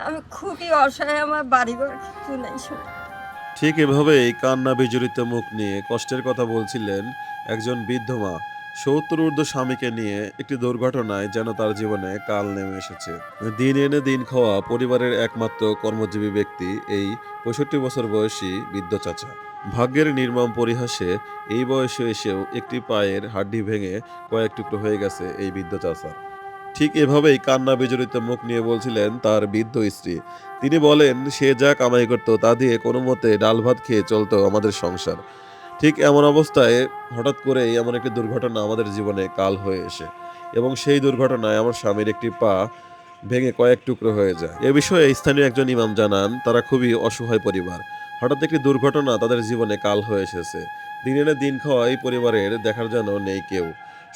আমি খুবই অসহায়, আমার বাড়িঘর কিছু নাই। ঠিক এভাবেই কান্না বিজড়িত মুখ নিয়ে কষ্টের কথা বলছিলেন একজন বৃদ্ধ মা। ৭০ ঊর্ধ্ব স্বামীকে নিয়ে একটি দুর্ঘটনায় যেন তার জীবনে কাল নেমে এসেছে। দিন এনে দিন খাওয়া পরিবারের একমাত্র কর্মজীবী ব্যক্তি এই ৬৫ বছর বয়সী বৃদ্ধ চাচা। ভাগ্যের নির্মম পরিহাসে এই বয়সে এসেও একটি পায়ের হাড্ডি ভেঙে কয়েক টুকরো হয়ে গেছে এই বৃদ্ধ চাচার। ঠিক এভাবেই কান্না বিজড়িত মুখ নিয়ে বলছিলেন তার বৃদ্ধ স্ত্রী। তিনি বলেন, সে যা কামাই করত তা দিয়ে কোনোমতে ডাল ভাত খেয়ে চলতো আমাদের সংসার। ঠিক এমন অবস্থায় হঠাৎ করেই এমন একটি দুর্ঘটনা আমাদের জীবনে কাল হয়ে এসে এবং সেই দুর্ঘটনায় আমার স্বামীর একটি পা ভেঙে কয়েক টুকরো হয়ে যায়। এ বিষয়ে স্থানীয় একজন ইমাম জানান, তারা খুবই অসহায় পরিবার। হঠাৎ একটি দুর্ঘটনা তাদের জীবনে কাল হয়ে এসেছে। দিন এনে দিন খাওয়া এই পরিবারের দেখার যেন নেই কেউ।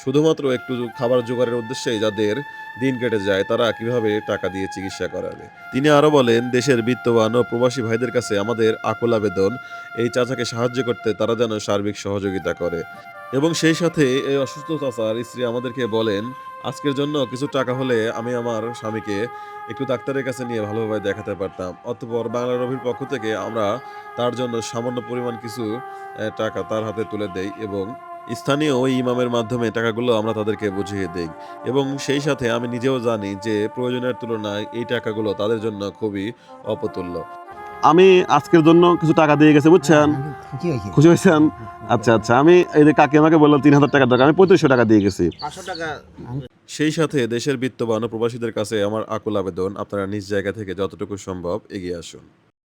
শুধুমাত্র একটু খাবার জোগাড়ের উদ্দেশ্যেই যাদের দিন কেটে যায়, তারা কিভাবে টাকা দিয়ে চিকিৎসা করাবে। তিনি আরো বলেন, দেশের বিত্তবান ও প্রবাসী ভাইদের কাছে আমাদের আকুল আবেদন, এই চাচাকে সাহায্য করতে তারা যেন সার্বিক সহযোগিতা করে। এবং সেই সাথে এই অসুস্থ চাচার স্ত্রী আমাদেরকে বলেন, আজকের জন্য কিছু টাকা হলে আমি আমার স্বামীকে একটু ডাক্তারের কাছে নিয়ে ভালোভাবে দেখাতে পারতাম। অতঃপর বাংলা রবির পক্ষ থেকে আমরা তার জন্য সামান্য পরিমাণ কিছু টাকা তার হাতে তুলে দেই এবং স্থানীয় ওই ইমামের মাধ্যমে টাকাগুলো আমরা তাদেরকে বুঝিয়ে দেই। এবং সেই সাথে আমি নিজেও জানি যে প্রয়োজনের তুলনায় এই টাকাগুলো তাদের জন্য খুবই অপতুল্য। আমি আজকের জন্য কিছু টাকা দিয়ে গেছি, বুঝছেন? আমি খুশি হয়েছি। খুশি হয়েছেন? আচ্ছা, আচ্ছা। আমি এই যে কাকি আমাকে বলল ৩,০০০ টাকা দরকার, আমি ৩৫০০ টাকা দিয়ে গেছি। ৫০০ টাকা। সেই সাথে দেশের বিত্তবান ও প্রবাসীদের কাছে আমার আকুল আবেদন, আপনারা নিজ জায়গা থেকে যতটুকু সম্ভব এগিয়ে আসুন।